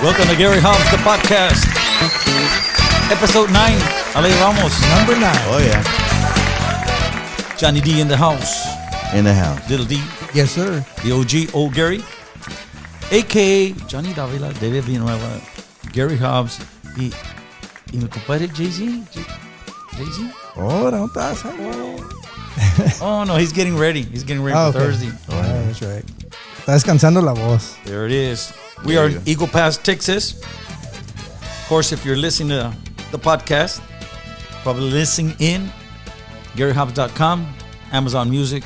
Welcome to Gary Hobbs, the podcast. Episode 9. Ale Ramos. Number 9. Oh, yeah. Johnny D in the house. In the house. Little D. Yes, sir. The OG, Old Gary. A.K.A. Johnny Davila. Debe Villanueva. Gary Hobbs. Y mi compadre Jay-Z. Jay-Z? Oh, don't pass. Oh, no, he's getting ready. He's getting ready for Thursday. Oh, yeah, that's right. Está descansando la voz. There it is. We are in Eagle Pass, Texas. Of course, if you're listening to the podcast, probably listening in, GaryHobbs.com, Amazon Music,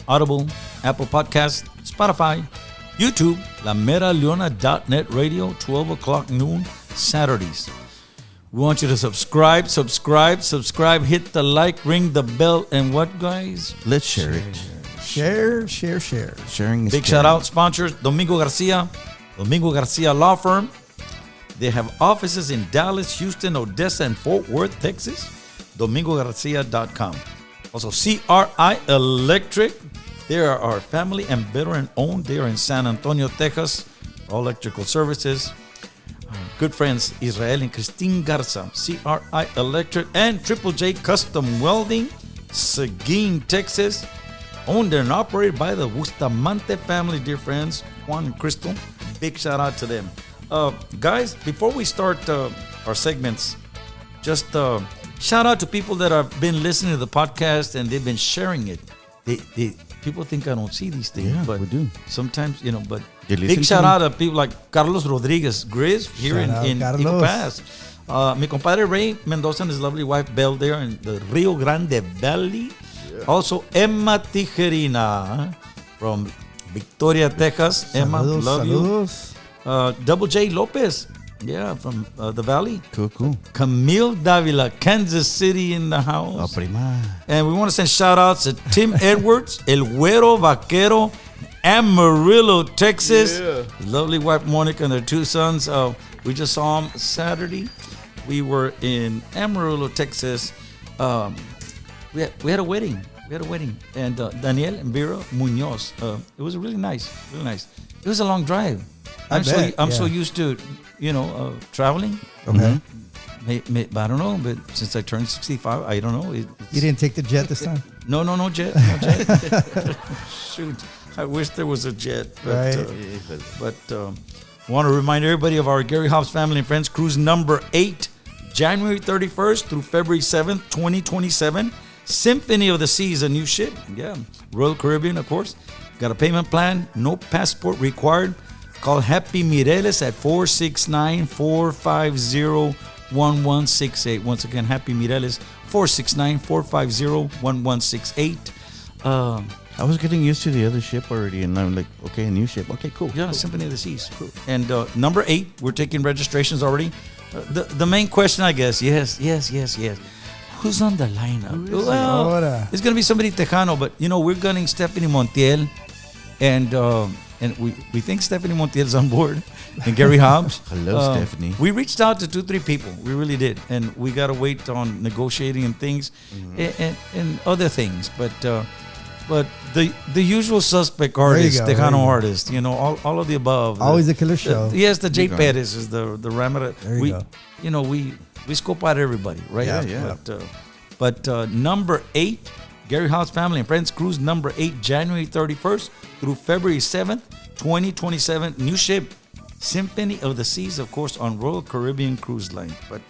Audible, Apple Podcast, Spotify, YouTube, LaMeraLeona.net Radio, 12 o'clock noon, Saturdays. We want you to subscribe, hit the like, ring the bell, and what, guys? Let's share it. Share. Sharing is Big caring. shout out sponsors, Domingo Garcia Law Firm. They have offices in Dallas, Houston, Odessa, and Fort Worth, Texas. DomingoGarcia.com. Also, CRI Electric. They are our family and veteran owned. They are in San Antonio, Texas. All electrical services. Good friends, Israel and Christine Garza, CRI Electric, and Triple J Custom Welding, Seguin, Texas. Owned and operated by the Bustamante family, dear friends, Juan and Crystal. Big shout out to them. Guys, before we start our segments, just shout out to people that have been listening to the podcast and they've been sharing it. People think I don't see these things, but we do. Sometimes, but You listen big to shout me? out to people like Carlos Rodriguez, Grizz, here in Eagle Pass. Mi compadre Ray Mendoza and his lovely wife Belle there in the Rio Grande Valley. Yeah. Also, Emma Tijerina from Victoria, Texas. Emma, love you. Double J Lopez, from the Valley. Cool. Camille Davila, Kansas City in the house. Oh, prima. And we want to send shout outs to Tim Edwards, El Güero Vaquero, Amarillo, Texas. Yeah. His lovely wife Monica and their 2 sons. We just saw them Saturday. We were in Amarillo, Texas. We had a wedding. And Daniel and Vera Munoz. It was really nice. It was a long drive. I'm so used to, traveling. Okay. But I don't know. But since I turned 65, I don't know. You didn't take the jet this time? No jet. Shoot, I wish there was a jet. But, Right. Want to remind everybody of our Gary Hobbs family and friends cruise number 8, January 31st through February 7th, 2027. Symphony of the Seas, a new ship. Yeah, Royal Caribbean, of course. Got a payment plan. No passport required. Call Happy Mireles at 469-450-1168. Once again, Happy Mireles, 469-450-1168. I was getting used to the other ship already, and I'm like, okay, a new ship. Okay, cool. Yeah, Symphony of the Seas. Cool. And number 8, we're taking registrations already. The main question, I guess, yes. Who's on the lineup? Well, it's going to be somebody Tejano, but, we're gunning Stefani Montiel, and we think Stefani Montiel's on board, and Gary Hobbs. Hello, Stephanie. We reached out to 2-3 people. We really did, and we got to wait on negotiating and things, and other things, but the usual suspect artists, Tejano artists, all of the above. Always a killer show. Yes, the J. Perez is the Ramada. There you go. We scope out everybody, right? Yeah. But number 8, Gary Hobbs family and friends cruise number 8, January 31st through February 7th, 2027. New ship, Symphony of the Seas, of course, on Royal Caribbean Cruise Line. But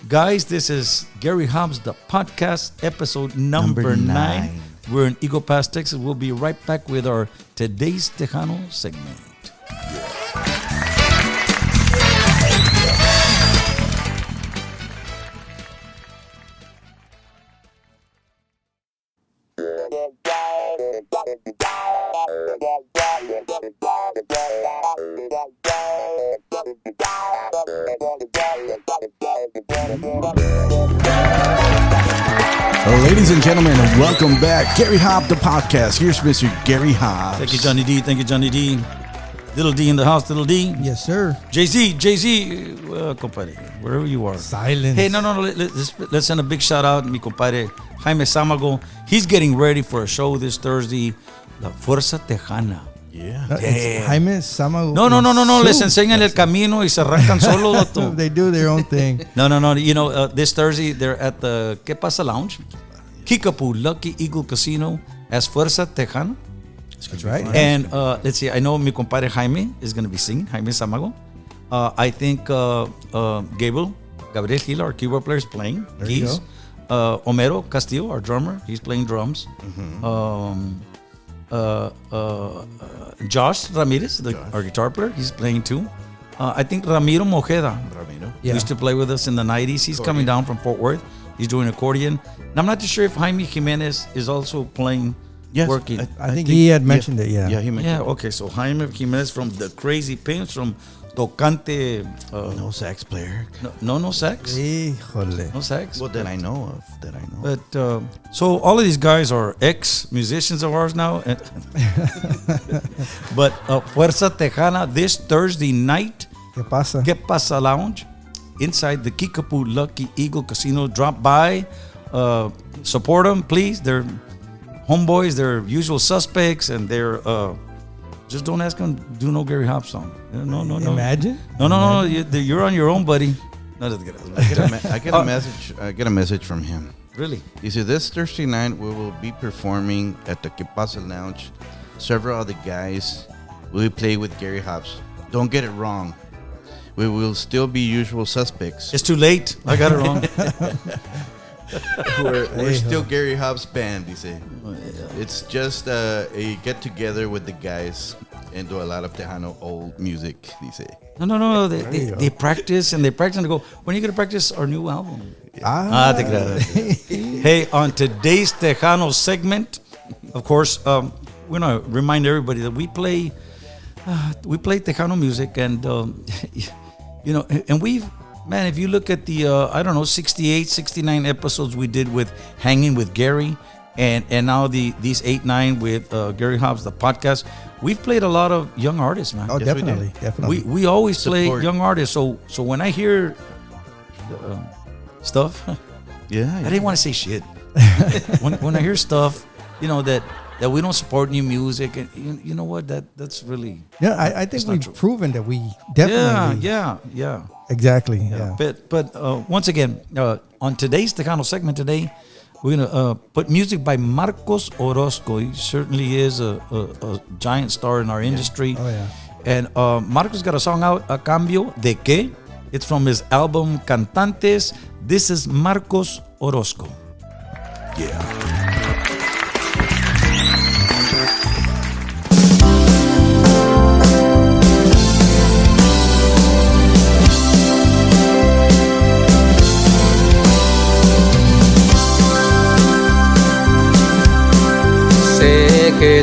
guys, this is Gary Hobbs, the podcast, episode number 9. We're in Eagle Pass, Texas. We'll be right back with our Today's Tejano segment. Ladies and gentlemen, welcome back. Gary Hobbs, the podcast. Here's Mr. Gary Hobbs. Thank you, Johnny D. Little D in the house, Little D. Yes, sir. Jay-Z, compadre, wherever you are. Silence. Hey, no, let's send a big shout out to mi compadre Jaime Samago. He's getting ready for a show this Thursday, La Fuerza Tejana. Yeah. No, it's Jaime Sama. No. Les enseñan el camino y se arrancan solos. vato. They do their own thing. No. You know, this Thursday they're at the ¿Qué pasa Lounge? Kickapoo, Lucky Eagle Casino as Fuerza Tejano. That's right. And let's see, I know mi compadre Jaime is going to be singing, Jaime Samago. I think Gabriel Gil, our keyboard player, is playing keys. Homero Castillo, our drummer, he's playing drums. Josh Ramirez, our guitar player, he's playing too. I think Ramiro Mojeda used to play with us in the 90s. He's coming down from Fort Worth. He's doing accordion. And I'm not too sure if Jaime Jimenez is also playing, working. I think he had mentioned it, yeah. Yeah, he mentioned it. Okay, so Jaime Jimenez from the Crazy Pimps, from Tocante. No sax player. No sax? Híjole. No sax? Well, that I know of. But so all of these guys are ex-musicians of ours now. But Fuerza Tejana this Thursday night. ¿Qué pasa? ¿Qué pasa Lounge? Inside the Kickapoo Lucky Eagle Casino. Drop by. Support them, please. They're homeboys. They're usual suspects. And they're... just don't ask them, do no Gary Hobbs song. No. Imagine? No. You're on your own, buddy. No, that's good. I get a message. I get a message from him. Really? He said this Thursday night we will be performing at the Que Pasa Lounge. Several of the guys will play with Gary Hobbs. Don't get it wrong. We will still be usual suspects. It's too late. I got it wrong. We're still Gary Hobbs band, he said. It's just a get together with the guys and do a lot of Tejano old music, he said. No. They practice and they go, when are you going to practice our new album? Hey, on today's Tejano segment, of course, we're going to remind everybody that we play Tejano music, and and man, if you look at the 68, 69 episodes we did with Hanging with Gary, and now these 8-9 with Gary Hobbs, the podcast, we've played a lot of young artists, man. Oh, Yes, definitely. We always play Support. young artists. So when I hear stuff, Yeah. I didn't want to say shit. when I hear stuff, that we don't support new music, and you know what, that's really I think we've proven that we definitely. yeah. Exactly. Yeah. But once again, on today's Tejano segment today, we're gonna put music by Marcos Orozco. He certainly is a giant star in our industry. Oh yeah. And Marcos got a song out, a Cambio de qué? It's from his album Cantares. This is Marcos Orozco. Yeah. Que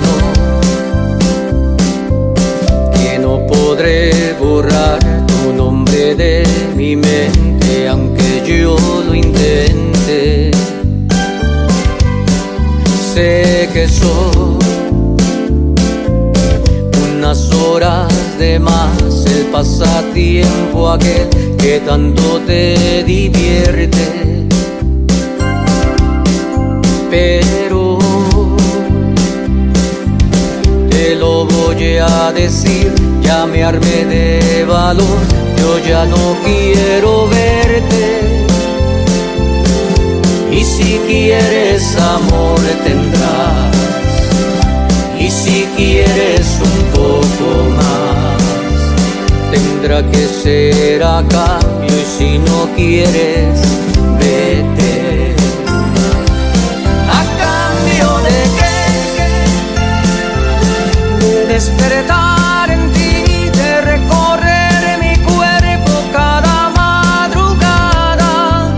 no podré borrar tu nombre de mi mente, aunque yo lo intente. Sé que son unas horas de más, el pasatiempo aquel que tanto te divierte, pero te lo voy a decir, ya me armé de valor, yo ya no quiero verte. Y si quieres amor tendrás, y si quieres un poco más, tendrá que ser a cambio, y si no quieres, vete. ¿A cambio de qué? Despertar en ti, de recorrer mi cuerpo cada madrugada,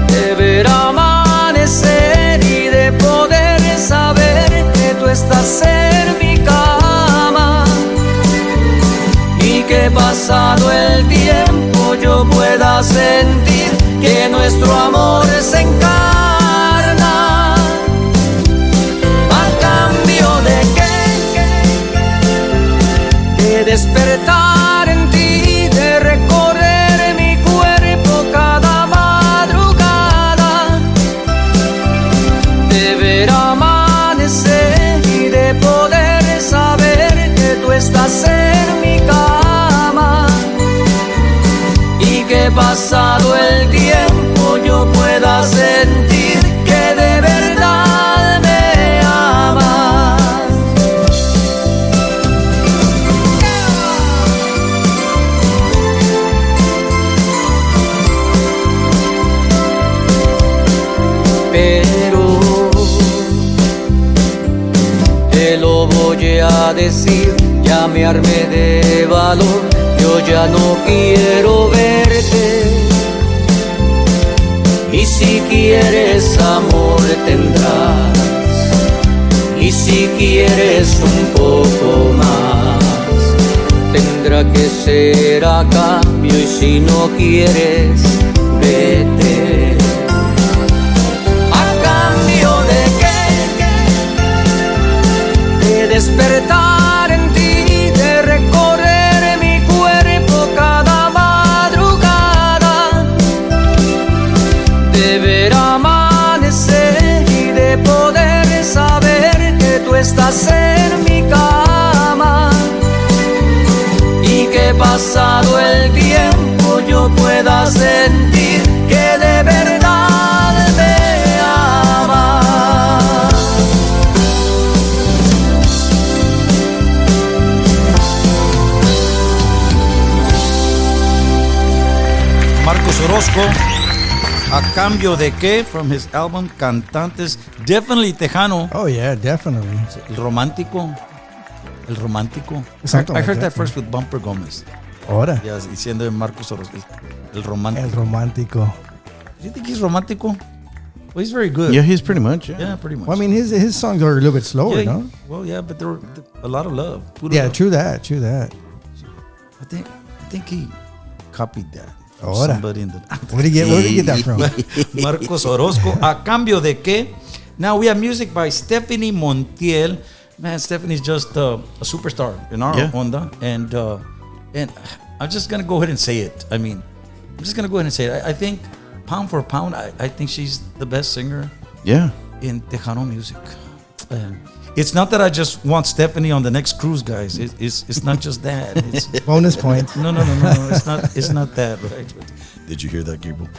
de ver amanecer y de poder saber que tú estás en mi cama, y que pasado el tiempo yo pueda sentir que nuestro amor se encarna. ¿A cambio de qué? De despertar en ti, de recorrer mi cuerpo cada madrugada, de ver amanecer y de poder pasado el tiempo yo pueda sentir que de verdad me amas. Pero te lo voy a decir, ya me armé de valor, yo ya no quiero verte. Y si quieres amor tendrás, y si quieres un poco más, tendrá que ser a cambio, y si no quieres, vete. ¿A cambio de qué? De despertar en ti, de recorrer mi cuerpo cada madrugada, de ver amanecer y de poder saber que tú estás en mi cama, y que pasado el tiempo yo pueda sentir que de verdad me amas. Marcos Orozco, ¿a cambio de qué? From his album Cantares, definitely Tejano. Oh yeah, definitely. El romántico. El romántico. Exacto, I heard that exactly. first with Bumper Gómez. Ahora. Yeah, diciendo de Marcos Orozco. El romántico. El romántico. Do you think he's romántico? Well, he's very good. Yeah, he's pretty much. Yeah, Yeah, pretty much. Well, I mean, his songs are a little bit slower, yeah, no? Well, yeah, but there were a lot of love. Puro Yeah, love. true that. I think he copied that from Ahora. somebody in the... Where did he get that from? Marcos Orozco, ¿a cambio de qué? Now we have music by Stefani Montiel. Man, Stephanie's just a superstar in our onda, and I'm just gonna go ahead and say it. I mean, I'm just gonna go ahead and say it. I think pound for pound, I think she's the best singer in Tejano music. And it's not that I just want Stephanie on the next cruise, guys. It's not just that. It's, Bonus points. no. It's not that, right? Did you hear that, Gabriel?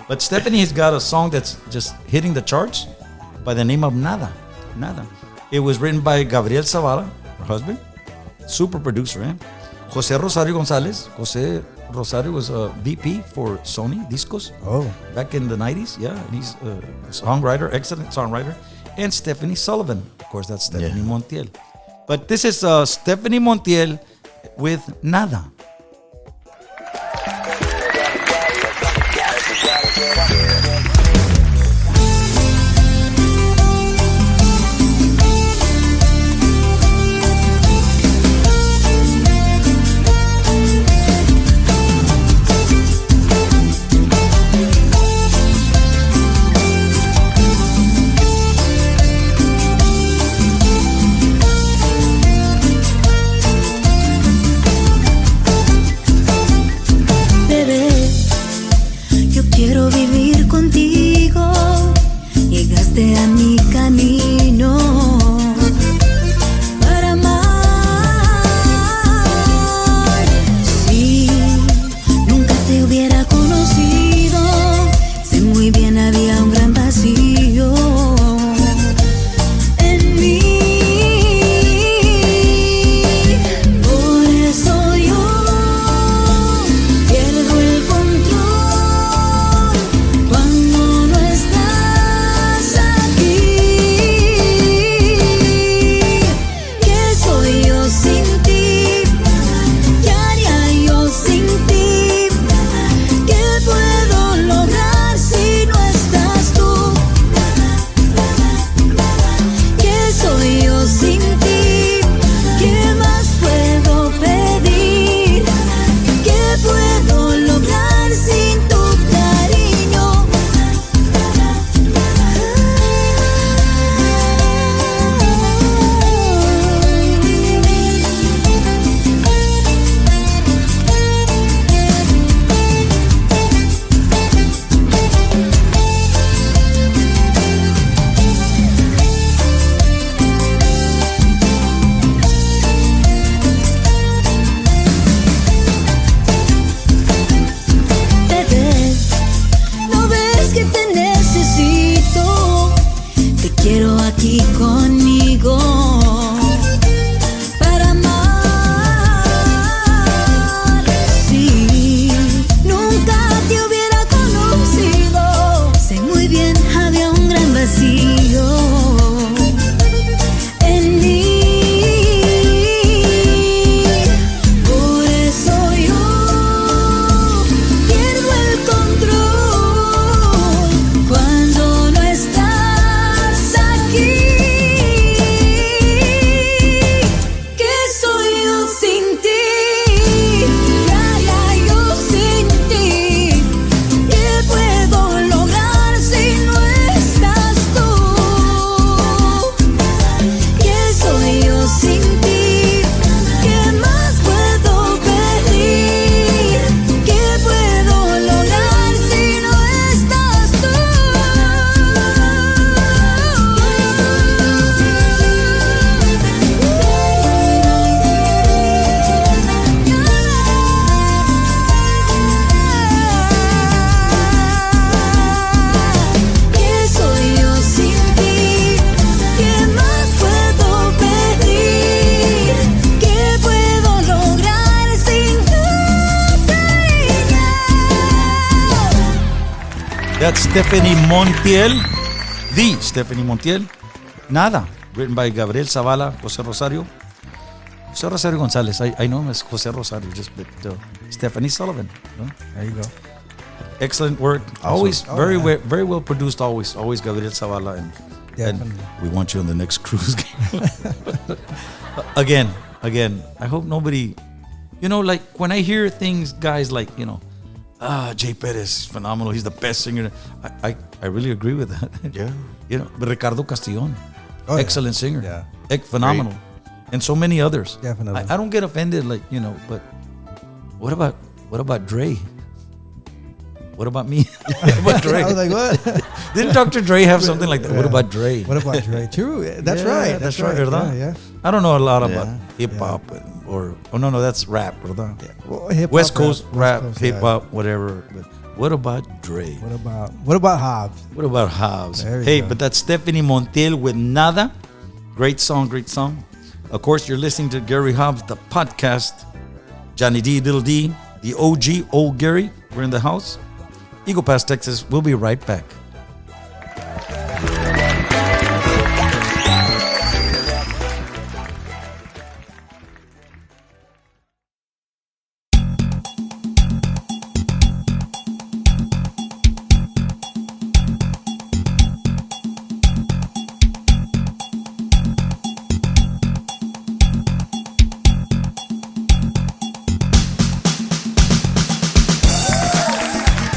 But Stephanie has got a song that's just hitting the charts by the name of Nada. It was written by Gabriel Zavala, her husband, super producer, eh? Jose Rosario Gonzalez. Jose Rosario was a VP for Sony Discos back in the 90s. Yeah, and he's a songwriter, excellent songwriter. And Stefani Sullivan. Of course, that's Stefani Montiel. But this is Stefani Montiel with Nada. That's Stefani Montiel. The Stefani Montiel. Nada. Written by Gabriel, Zavala, Jose Rosario. Jose Rosario Gonzalez. I know him as Jose Rosario, just but Stephanie Sullivan. No? There you go. Excellent work. Always very well produced. Always Gabriel Zavala, and we want you on the next cruise game. again. I hope nobody, like when I hear things, guys like Jay Perez is phenomenal. He's the best singer. I really agree with that. Yeah. But Ricardo Castillon, excellent singer. Yeah. Phenomenal. Great. And so many others. Definitely. I don't get offended, but what about Dre? What about me? What about Dre? I was like, what? Didn't Dr. Dre have something like that? Yeah. What about Dre? What about Dre? True. That's right. That's right, ¿verdad? Yeah. I don't know a lot about hip hop no, that's rap, ¿verdad? Yeah. Well, hip-hop, West Coast rap, Coast, hip hop, whatever. But what about Dre? What about Hobbs? What about Hobbs? There you Hey, go. but that's Stefani Montiel with Nada. Great song. Of course, you're listening to Gary Hobbs, the podcast. Johnny D, Little D, the OG, Old Gary. We're in the house. Eagle Pass, Texas. We'll be right back.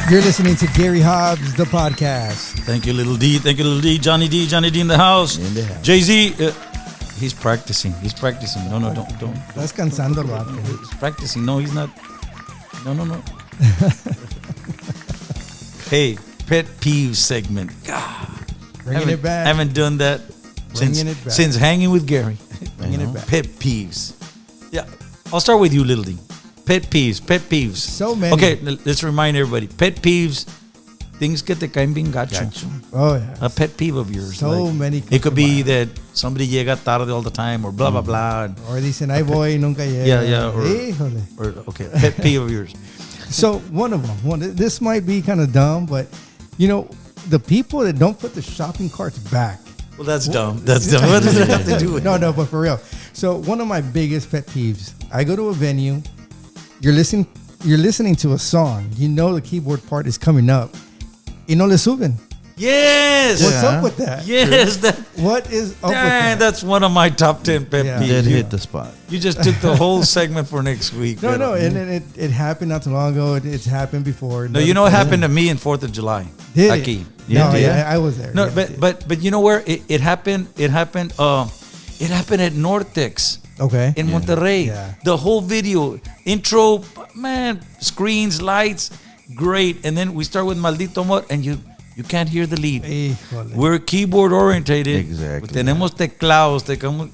You're listening to Gary Hobbs, the podcast. Thank you, Little D. Johnny D in the house. Jay-Z, he's practicing. No, don't. Estás cansando el vato. He's practicing. No, he's not. No. Hey, Pet Peeves segment. God, Bringing it back. Haven't done that Bringing it back. since hanging with Gary. Bringing it back. Pet Peeves. Yeah, I'll start with you, Little D. Pet peeves. So many. Okay, let's remind everybody. Pet peeves, things que te caen bien gacho. Oh, yeah. A pet peeve of yours. So many. It could be that somebody llega tarde all the time, or blah, blah, blah. Or dicen, ahí voy, nunca llega. Yeah. Híjole. Or okay, pet peeve of yours. So one of them, this might be kind of dumb, but the people that don't put the shopping carts back. Well, that's dumb. That's dumb. What does it have to do with it? No, but for real. So one of my biggest pet peeves, I go to a venue, you're listening to a song, the keyboard part is coming up, y no le suben. Yes. What's up with that? Yes. What is up with that? That's one of my top 10 pet Yeah. peeves. Did hit the spot. You just took the whole segment for next week. No, and it happened not too long ago. It's happened before. No, you know what happened to me in 4th of July? Did Aquí. Yeah, I was there. No, Yeah. but you know where it happened? It happened at Nortex. Okay. In Monterrey. Yeah. The whole video, intro, man, screens, lights, great. And then we start with Maldito Amor, and you can't hear the lead. Híjole. We're keyboard orientated. Exactly. Tenemos teclados,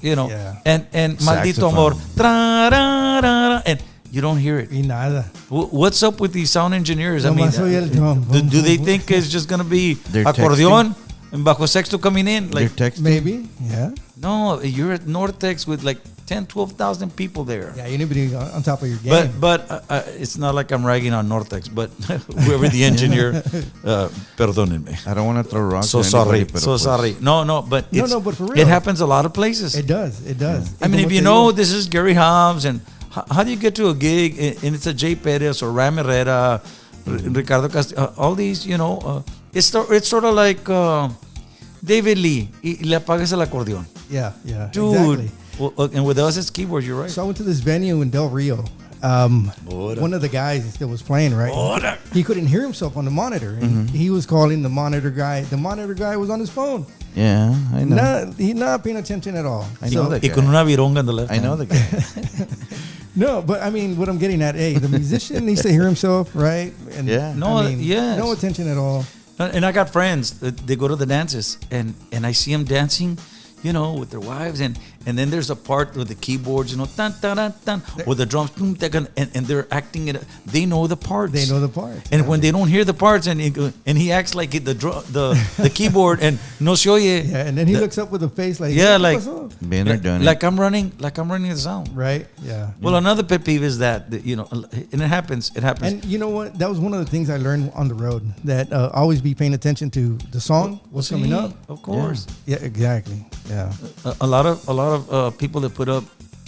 Yeah. and Maldito Amor, tra-ra-ra-ra, and you don't hear it. Y nada. What's up with these sound engineers? Nomás oye el drum. Do they think it's just gonna be They're accordion and bajo sexto coming in? They're Like, texting. Maybe. Yeah. no, you're at Nortex with like 10, 12,000 people there. Yeah, you need to be on top of your game. But it's not like I'm ragging on Nortex, but whoever the engineer, perdónenme. I don't want to throw rocks. So at sorry, anybody, so pues, sorry. No, but but for real. it happens a lot of places. It does. I mean, if you know this is Gary Hobbs, and how do you get to a gig and it's a Jay Perez or Ram Herrera, Ricardo Castillo, all these, it's sort of like David Lee, y le apagas el acordeón. Yeah, Dude. exactly. Well, and with us, it's keyboard, you're right. So I went to this venue in Del Rio. One of the guys that was playing, right? He couldn't hear himself on the monitor. And he was calling the monitor guy. The monitor guy was on his phone. Yeah, I know. He's not paying attention at all. I know that Y guy. con una vironga in the left I know hand. the guy. No, but I mean, what I'm getting at, the musician needs to hear himself, right? And Yeah. no attention at all. And I got friends that they go to the dances and I see them dancing, with their wives and and then there's a part with the keyboards, tan, tan, tan, tan, or the drums, and they're acting it. They know the parts. They know the parts. And when they don't hear the parts, and he acts like the keyboard, and no se oye. Yeah, and then he looks up with a face like, been there, done it. Like I'm running the sound. Right. Yeah. Well, another pet peeve is that and it happens. And you know what? That was one of the things I learned on the road. That always be paying attention to the song, what's coming up. Of course. Yeah. Exactly. Yeah. A lot of people that put up,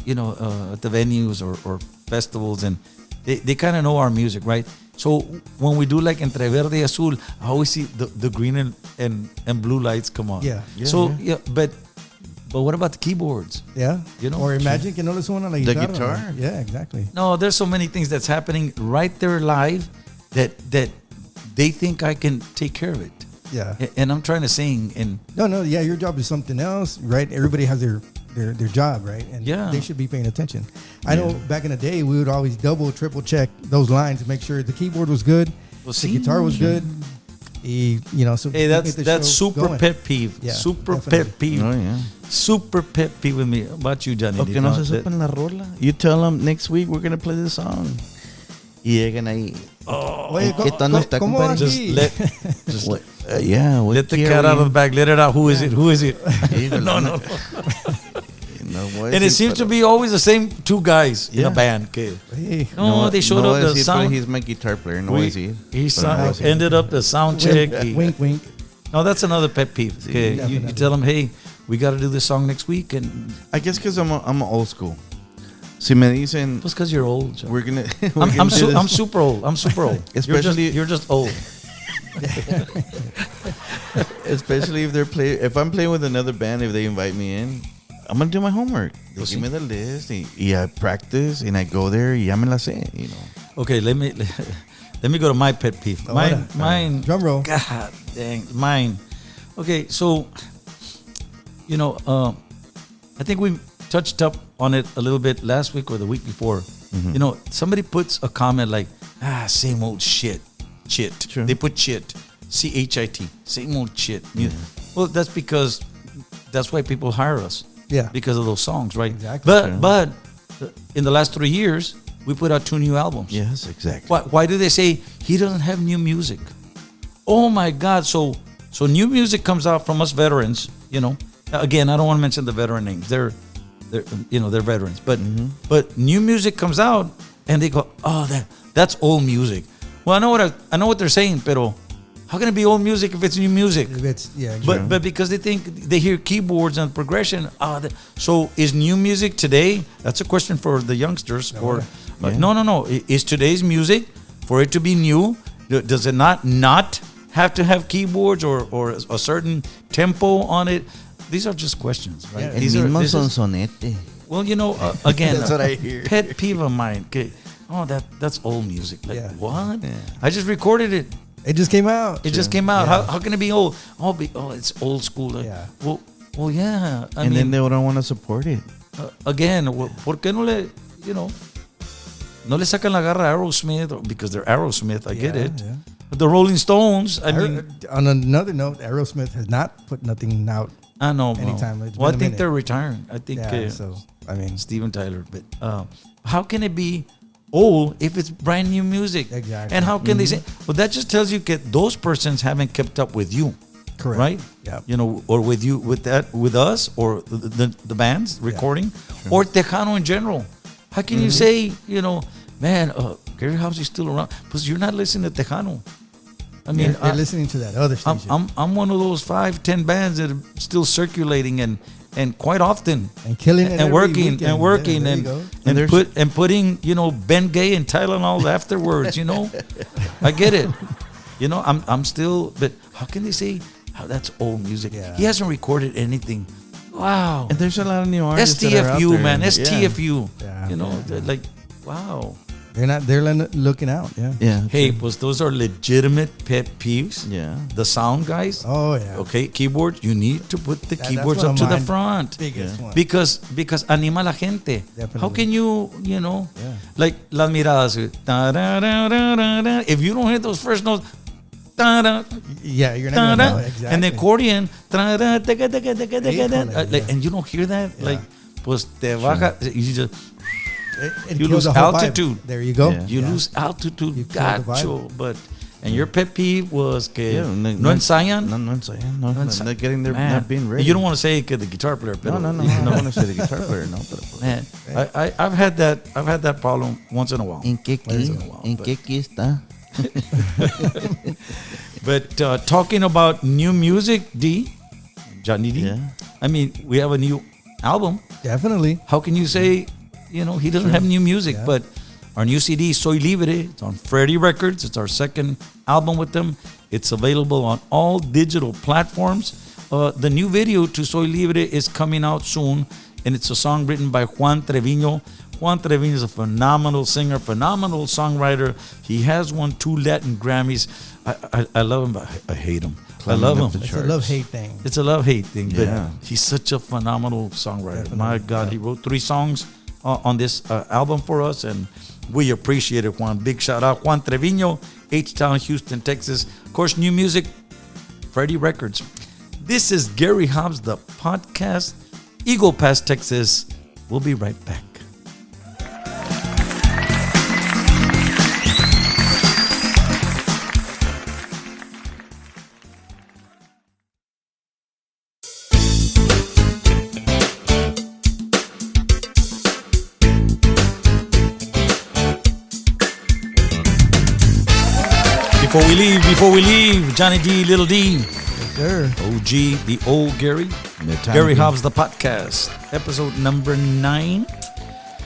at the venues or festivals, and they kind of know our music, right? So when we do like Entre Verde y Azul, I always see the green and blue lights come on. Yeah. But what about the keyboards? Yeah. Or imagine que no le suena la guitarra. The guitar. Right? Yeah, exactly. No, there's so many things that's happening right there live that they think I can take care of it. Yeah. And I'm trying to sing and No, yeah, your job is something else, right? Everybody has their job, right? And they should be paying attention. I know back in the day we would always double, triple check those lines to make sure the keyboard was good, the guitar was good. So hey, that's super going. Pet peeve. Yeah, super definitely. Pet peeve. Oh yeah. Super pet peeve with me. About you, Johnny? Okay, no se supen la rola. You tell them next week we're gonna play this song. Y llegan ahí. Oye, ¿cómo va aquí? Let the cat out of the bag. Let it out. Who is it? No. And it seems to be always the same two guys in a band. They showed up the sound. He's my guitar player. No, he ended up the sound check. Wink, wink. No, that's another pet peeve. Okay, you tell them, hey, we got to do this song next week, and I guess because I'm old school. Si me dicen, just because you're old, John. we're gonna. I'm super old. I'm super old. Especially you're just old. Especially if I'm playing with another band, if they invite me in, I'm gonna do my homework. They give me the list, y I practice, and I go there, y ya me la sé, Okay, let me go to my pet peeve. Mine. Drum roll. God dang, mine. Okay, so I think we touched up on it a little bit last week or the week before. Mm-hmm. Somebody puts a comment like, same old shit. True. They put shit. CHIT. Same old shit. Well, that's because that's why people hire us. Yeah. Because of those songs, right? Exactly. But in the last 3 years, we put out 2 new albums. Yes, exactly. Why do they say he doesn't have new music? Oh my God. So new music comes out from us veterans, Again, I don't want to mention the veteran names. They're veterans. But but new music comes out and they go, that's old music. Well, I know what they're saying, pero how can it be old music if it's new music? But because they hear keyboards and progression. So is new music today? That's a question for the youngsters. No. Is today's music, for it to be new, does it not have to have keyboards or a certain tempo on it? These are just questions, right? Sonete. Well, again, that's what I hear. Pet peeve of mine. Okay. That's old music. Like, what? Yeah. I just recorded it. It just came out. Yeah. How can it be old? It's old school. Like, well, yeah. I mean, then they don't want to support it. Again, ¿por qué no le, no le sacan la garra a Aerosmith? Because they're Aerosmith. I get it. Yeah. But the Rolling Stones, I mean. On another note, Aerosmith has not put nothing out. I know. Anytime. Well, I think they're retiring. I think. Steven Tyler. But how can it be old if it's brand new music? Exactly. And how can they say? Well, that just tells you that those persons haven't kept up with you. Correct. Right. Yeah. Or with you, with us, or the bands recording, or Tejano in general. How can you say, man, Gary Hobbs is still around? Because you're not listening to Tejano. I mean, they're listening to that other station. I'm one of those 5-10 bands that are still circulating and quite often and killing it and working and putting Ben Gay and Tylenol afterwards. I get it. I'm still. But how can they say that's old music? Yeah. He hasn't recorded anything. Wow. And there's a lot of new artists. STFU, man. STFU. Yeah. Like, wow. They're looking out. Yeah. Hey, those are legitimate pet peeves. Yeah. The sound guys. Oh yeah. Okay, keyboards. You need to put the keyboards up to the front. Biggest one. Because anima la gente. Definitely. How can you, like las miradas. If you don't hit those first notes, yeah, you're not gonna know. Exactly. And the accordion, and you don't hear that, like, pues te baja. You just It you kills lose the whole vibe. altitude. There you go. Yeah. You lose altitude. You kill the Gacho, but and your pet peeve was que Yeah, no ensayan. No ensayan. No, ensayan. not getting there, Man, not being ready. you don't want to say que the guitar player. Pero, No. I don't want to say the guitar player. No, but Man, I've had that problem once in a while. ¿En qué está? But talking about new music, Johnny D. Yeah. I mean, we have a new album. Definitely. How can you say, he doesn't have new music? Yeah. But our new CD, Soy Libre, it's on Freddie Records. It's our second album with them. It's available on all digital platforms. The new video to Soy Libre is coming out soon, and it's a song written by Juan Trevino. Juan Trevino is a phenomenal singer, phenomenal songwriter. He has won 2 Latin Grammys. I love him, but I hate him. I love him. It's a love-hate thing. It's a love-hate thing, but Yeah. he's such a phenomenal songwriter. Definitely. My God, he wrote 3 songs on this album for us, and we appreciate it, Juan. Big shout out, Juan Trevino, H-Town, Houston, Texas. Of course, new music, Freddie Records. This is Gary Hobbs, the podcast, Eagle Pass, Texas. We'll be right back. Before we leave, Johnny D, Little D, Yes, sir. OG, the old Gary, Gary Hobbs, the podcast, episode number 9.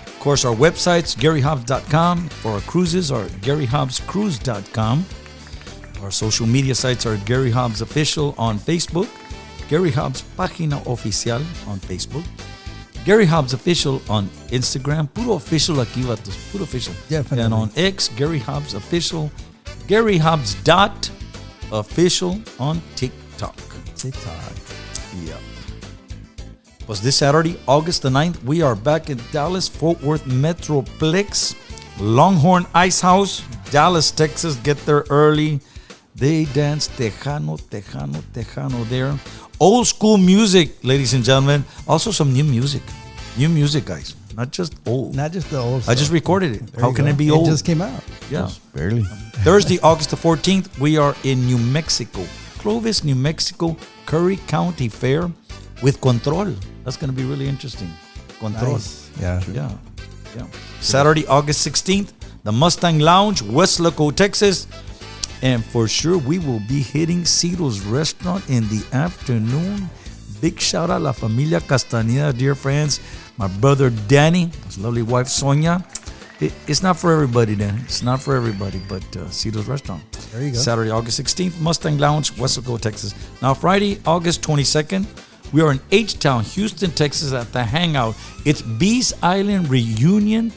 Of course, our websites, GaryHobbs.com. For our cruises, are GaryHobbsCruise.com. Our social media sites are Gary Hobbs Official on Facebook, Gary Hobbs Página Oficial on Facebook, Gary Hobbs Official on Instagram. Puro official aquí, vatos. Puro official. Definitely. And on X, Gary Hobbs Official. Gary Hobbs .official on TikTok. Yep. Pues this Saturday, August the 9th, we are back in Dallas, Fort Worth Metroplex, Longhorn Ice House, Dallas, Texas. Get there early. They dance Tejano there. Old school music, ladies and gentlemen. Also some new music. New music, guys. Not just old. Not just the old I stuff. just recorded it. There How you can go. it be old? It just came out. Yeah. Barely. Thursday, August the 14th, we are in New Mexico. Clovis, New Mexico, Curry County Fair with Control. That's going to be really interesting. Control. Nice. Yeah. Yeah. Saturday, August 16th, the Mustang Lounge, West Loco, Texas. And for sure, we will be hitting Cito's Restaurant in the afternoon. Big shout out La Familia Castaneda, dear friends. My brother Danny, his lovely wife Sonia. It's not for everybody, Danny. It's not for everybody, but Cito's Restaurant. There you go. Saturday, August 16th, Mustang Lounge, West Loco, Texas. Now, Friday, August 22nd, we are in H-Town, Houston, Texas at the Hangout. It's Bees Island Reunion.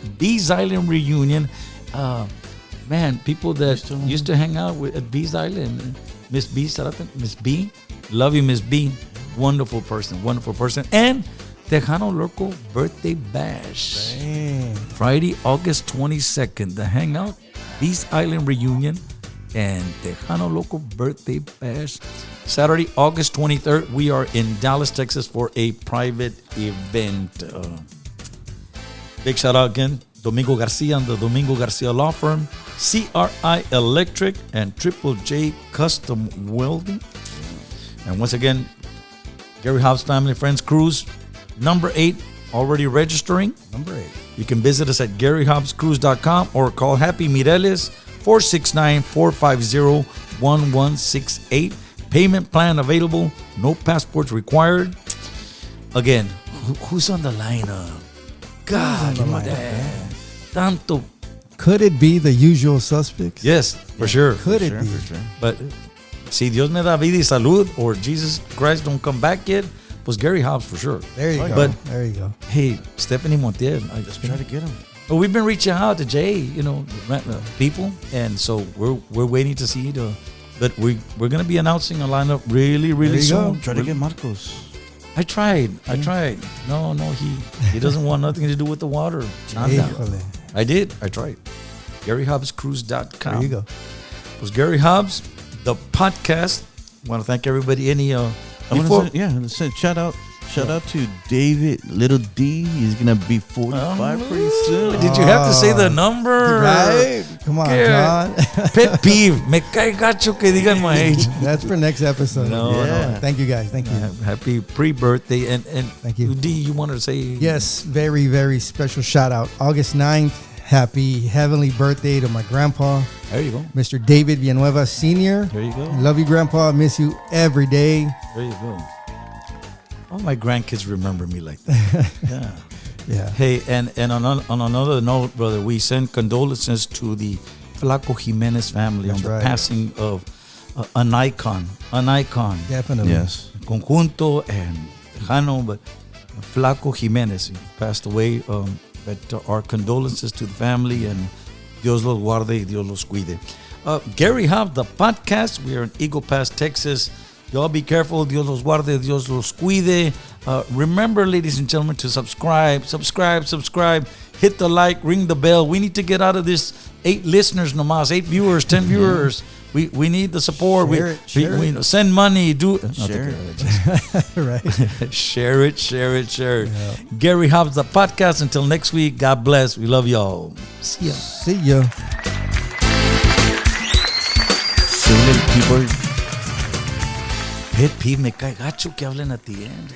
Man, people that used to hang out at Bees Island. Miss B, Miss B. Love you, Miss B. Wonderful person. And Tejano Loco Birthday Bash. Dang. Friday, August 22nd, the Hangout, Beast Island Reunion, and Tejano Loco Birthday Bash. Saturday, August 23rd, we are in Dallas, Texas for a private event. Big shout out again, Domingo Garcia and the Domingo Garcia Law Firm, CRI Electric, and Triple J Custom Welding. And once again, Gary Hobbs Family Friends Cruise, number 8, already registering. Number 8. You can visit us at GaryHobbsCruise.com or call Happy Mireles 469-450-1168. Payment plan available. No passports required. Again, who's on the lineup? God, Who's on the tanto. Could it be the usual suspects? Yes, for sure. Could it be? For sure. But si Dios me da vida y salud, or Jesus Christ don't come back yet, pues Gary Hobbs for sure. There you go. But there you go. hey, Stefani Montiel, I just Try to get him. But we've been reaching out to Jay, people, and so we're waiting to see but we're gonna be announcing a lineup really There you soon. go. Try to get Marcos. I tried. No, he doesn't want nothing to do with the water. Nada. Híjole. I did. I tried. GaryHobbsCruise.com. There you go. It was Gary Hobbs, the podcast. I want to thank everybody. Any I want before to shout Shout out to David, little D. He's going to be 45 pretty soon. Did you have to say the number? Right? Come on, John. Pet peeve. Me cae gacho que digan my age. That's for next episode. No. Thank you, guys. Thank you. Happy pre-birthday. And thank you. D, you wanted to say? Yes, very, very special shout out. August 9th. Happy heavenly birthday to my grandpa. There you go. Mr. David Villanueva Sr. There you go. Love you, Grandpa. Miss you every day. There you go. All my grandkids remember me like that. Yeah. Hey, and on another note, brother, we send condolences to the Flaco Jimenez family on the passing of an icon. Definitely. Yes. Conjunto and Tejano, but Flaco Jimenez passed away. But our condolences to the family, and Dios los guarde, Dios los cuide. Gary Hobbs, the podcast. We are in Eagle Pass, Texas. Y'all be careful. Dios los guarde, Dios los cuide. Remember, ladies and gentlemen, to subscribe. Hit the like, ring the bell. We need to get out of this 8 listeners nomás, 8 viewers, 10 viewers. We need the support. Share it. Send money. Share it. Right. Share it. Yeah. Gary Hobbs, the podcast. Until next week, God bless. We love y'all. See ya. See ya. Pet peeve, me cae gacho que hablen at the end.